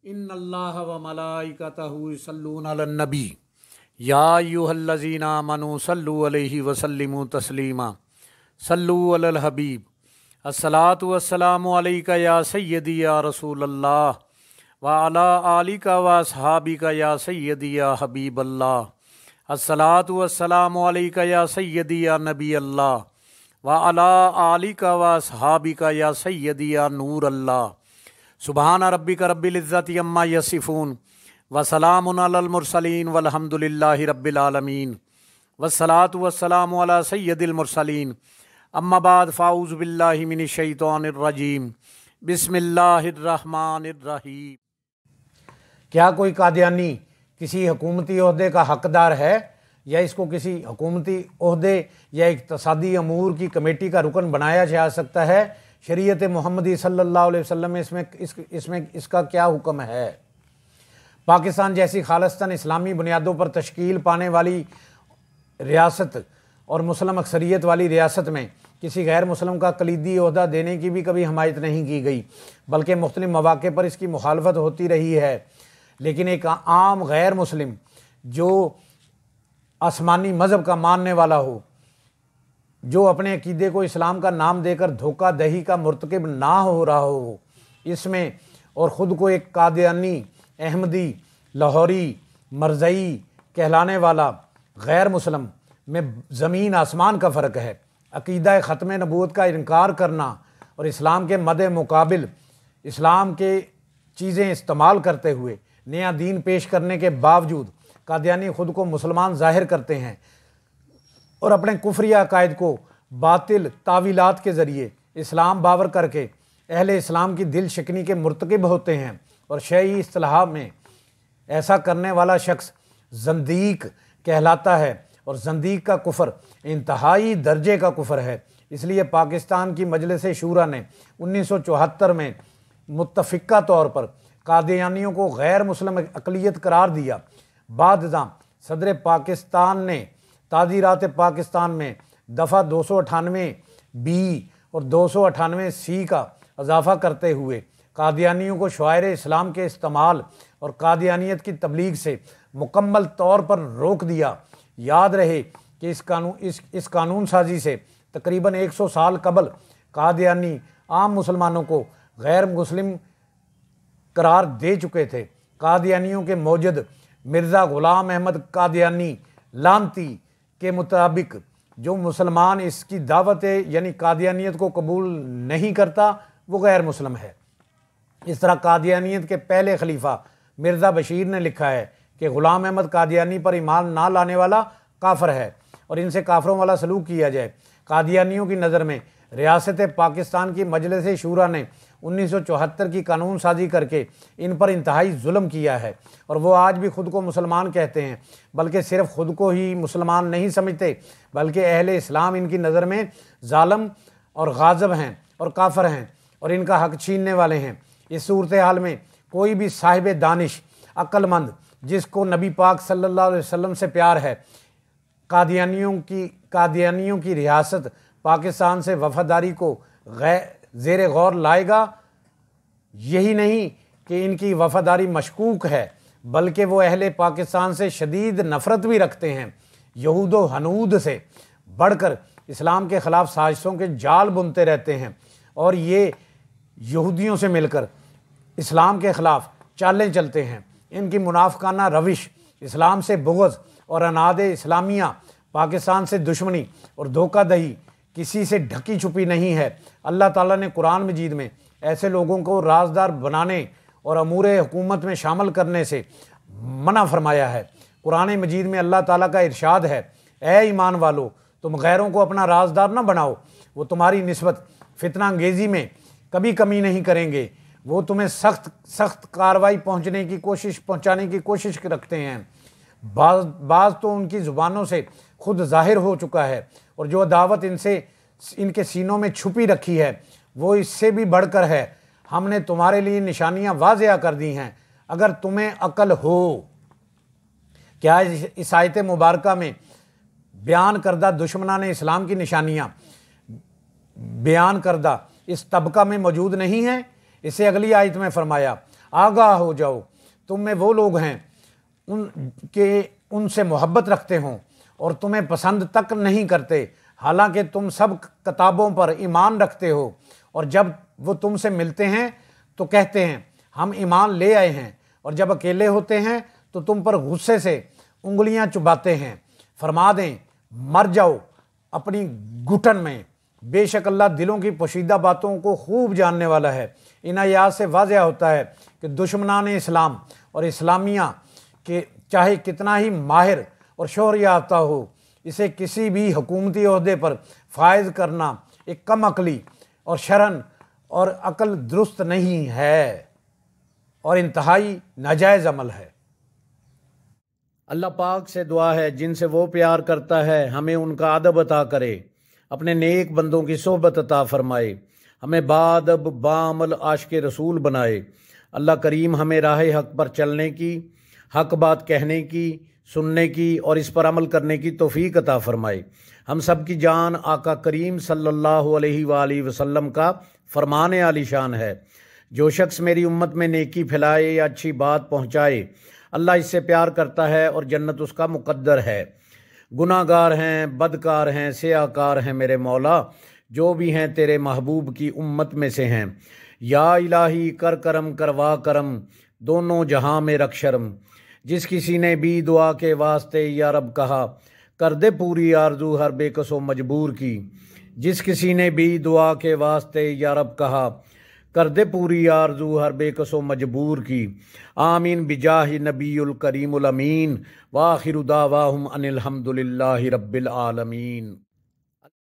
ان اللہ و ملائکتہ یصلون علی النبی یا ایھا الذین آمنوا صلوا علیہ وسلموا تسلیما صلو علی الحبیب الصلاۃ والسلام علیک یا سیدی یا رسول اللہ وعلی آلک و اصحابک یا سیدی یا حبیب اللہ الصلاۃ والسلام علیک یا سیدی یا نبی اللہ وعلی آلک و اصحابک یا سیدی یا نور اللہ سبحان ربک رب العزت عما یصفون وسلام علی المرسلین والحمد للہ رب العالمین والصلاۃ والسلام علی سید المرسلین اما بعد فاعوذ باللہ من الشیطان الرجیم بسم اللہ الرحمن الرحیم۔ کیا کوئی قادیانی کسی حکومتی عہدے کا حقدار ہے یا اس کو کسی حکومتی عہدے یا اقتصادی امور کی کمیٹی کا رکن بنایا جا سکتا ہے؟ شریعت محمدی صلی اللہ علیہ وسلم میں اس کا کیا حکم ہے؟ پاکستان جیسی خالصتاً اسلامی بنیادوں پر تشکیل پانے والی ریاست اور مسلم اکثریت والی ریاست میں کسی غیر مسلم کا کلیدی عہدہ دینے کی بھی کبھی حمایت نہیں کی گئی، بلکہ مختلف مواقع پر اس کی مخالفت ہوتی رہی ہے۔ لیکن ایک عام غیر مسلم جو آسمانی مذہب کا ماننے والا ہو، جو اپنے عقیدے کو اسلام کا نام دے کر دھوکہ دہی کا مرتکب نہ ہو رہا ہو اس میں، اور خود کو ایک قادیانی، احمدی، لاہوری، مرزئی کہلانے والا غیر مسلم میں زمین آسمان کا فرق ہے۔ عقیدہ ختم نبوت کا انکار کرنا اور اسلام کے مد مقابل اسلام کے چیزیں استعمال کرتے ہوئے نیا دین پیش کرنے کے باوجود قادیانی خود کو مسلمان ظاہر کرتے ہیں اور اپنے کفری عقائد کو باطل تعویلات کے ذریعے اسلام باور کر کے اہل اسلام کی دل شکنی کے مرتکب ہوتے ہیں، اور شرعی اصطلاح میں ایسا کرنے والا شخص زندیق کہلاتا ہے، اور زندیق کا کفر انتہائی درجے کا کفر ہے۔ اس لیے پاکستان کی مجلس شورا نے 1974 میں متفقہ طور پر قادیانیوں کو غیر مسلم اقلیت قرار دیا۔ بعد ازاں صدر پاکستان نے تعزیرات پاکستان میں دفعہ 298 بی اور 298 سی کا اضافہ کرتے ہوئے قادیانیوں کو شعائر اسلام کے استعمال اور قادیانیت کی تبلیغ سے مکمل طور پر روک دیا۔ یاد رہے کہ اس قانون سازی سے تقریباً 100 سال قبل قادیانی عام مسلمانوں کو غیر مسلم قرار دے چکے تھے۔ قادیانیوں کے موجد مرزا غلام احمد قادیانی لعنتی کے مطابق جو مسلمان اس کی دعوت یعنی قادیانیت کو قبول نہیں کرتا وہ غیر مسلم ہے۔ اس طرح قادیانیت کے پہلے خلیفہ مرزا بشیر نے لکھا ہے کہ غلام احمد قادیانی پر ایمان نہ لانے والا کافر ہے اور ان سے کافروں والا سلوک کیا جائے۔ قادیانیوں کی نظر میں ریاست پاکستان کی مجلس شورا نے 1974 کی قانون سازی کر کے ان پر انتہائی ظلم کیا ہے، اور وہ آج بھی خود کو مسلمان کہتے ہیں، بلکہ صرف خود کو ہی مسلمان نہیں سمجھتے بلکہ اہل اسلام ان کی نظر میں ظالم اور غاضب ہیں اور کافر ہیں اور ان کا حق چھیننے والے ہیں۔ اس صورتحال میں کوئی بھی صاحب دانش عقل مند جس کو نبی پاک صلی اللہ علیہ وسلم سے پیار ہے قادیانیوں کی ریاست پاکستان سے وفاداری کو زیر غور لائے گا۔ یہی نہیں کہ ان کی وفاداری مشکوک ہے بلکہ وہ اہل پاکستان سے شدید نفرت بھی رکھتے ہیں۔ یہود و ہنود سے بڑھ کر اسلام کے خلاف سازشوں کے جال بنتے رہتے ہیں، اور یہ یہودیوں سے مل کر اسلام کے خلاف چالیں چلتے ہیں۔ ان کی منافقانہ روش، اسلام سے بغض اور اناد اسلامیہ، پاکستان سے دشمنی اور دھوکہ دہی کسی سے ڈھکی چھپی نہیں ہے۔ اللہ تعالیٰ نے قرآن مجید میں ایسے لوگوں کو رازدار بنانے اور امور حکومت میں شامل کرنے سے منع فرمایا ہے۔ قرآن مجید میں اللہ تعالیٰ کا ارشاد ہے، اے ایمان والو تم غیروں کو اپنا رازدار نہ بناؤ، وہ تمہاری نسبت فتنہ انگیزی میں کبھی کمی نہیں کریں گے، وہ تمہیں سخت کارروائی پہنچانے کی کوشش رکھتے ہیں۔ بعض تو ان کی زبانوں سے خود ظاہر ہو چکا ہے، اور جو عداوت ان کے سینوں میں چھپی رکھی ہے وہ اس سے بھی بڑھ کر ہے۔ ہم نے تمہارے لیے نشانیاں واضح کر دی ہیں اگر تمہیں عقل ہو۔ کیا اس آیت مبارکہ میں بیان کردہ دشمنان اسلام کی نشانیاں بیان کردہ اس طبقہ میں موجود نہیں ہیں؟ اسے اگلی آیت میں فرمایا، آگاہ ہو جاؤ، تم میں وہ لوگ ہیں ان سے محبت رکھتے ہوں اور تمہیں پسند تک نہیں کرتے، حالانکہ تم سب کتابوں پر ایمان رکھتے ہو، اور جب وہ تم سے ملتے ہیں تو کہتے ہیں ہم ایمان لے آئے ہیں، اور جب اکیلے ہوتے ہیں تو تم پر غصے سے انگلیاں چباتے ہیں۔ فرما دیں مر جاؤ اپنی گھٹن میں، بے شک اللہ دلوں کی پوشیدہ باتوں کو خوب جاننے والا ہے۔ ان آیات سے واضح ہوتا ہے کہ دشمنان اسلام اور اسلامیہ کہ چاہے کتنا ہی ماہر اور شہرت یافتہ ہو، اسے کسی بھی حکومتی عہدے پر فائز کرنا ایک کم عقلی اور شرن اور عقل درست نہیں ہے اور انتہائی ناجائز عمل ہے۔ اللہ پاک سے دعا ہے جن سے وہ پیار کرتا ہے ہمیں ان کا ادب عطا کرے، اپنے نیک بندوں کی صحبت عطا فرمائے، ہمیں بادب بعمل عاشق رسول بنائے۔ اللہ کریم ہمیں راہ حق پر چلنے کی، حق بات کہنے کی، سننے کی اور اس پر عمل کرنے کی توفیق عطا فرمائے۔ ہم سب کی جان آقا کریم صلی اللہ علیہ وآلہ وسلم کا فرمان عالی شان ہے، جو شخص میری امت میں نیکی پھیلائے یا اچھی بات پہنچائے اللہ اس سے پیار کرتا ہے اور جنت اس کا مقدر ہے۔ گناہ گار ہیں، بدکار ہیں، سیاہ کار ہیں میرے مولا، جو بھی ہیں تیرے محبوب کی امت میں سے ہیں۔ یا الہی کر کرم کروا کرم، دونوں جہاں میں رکھ شرم۔ جس کسی نے بھی دعا کے واسطے یا رب کہا، کر دے پوری آرزو ہر بے کس و مجبور کی۔ جس کسی نے بھی دعا کے واسطے یا رب کہا، کر دے پوری آرزو ہر بے کس و مجبور کی۔ آمین بجاہ نبی الکریم الامین، وآخر دعواہم ان الحمد للہ رب العالمین۔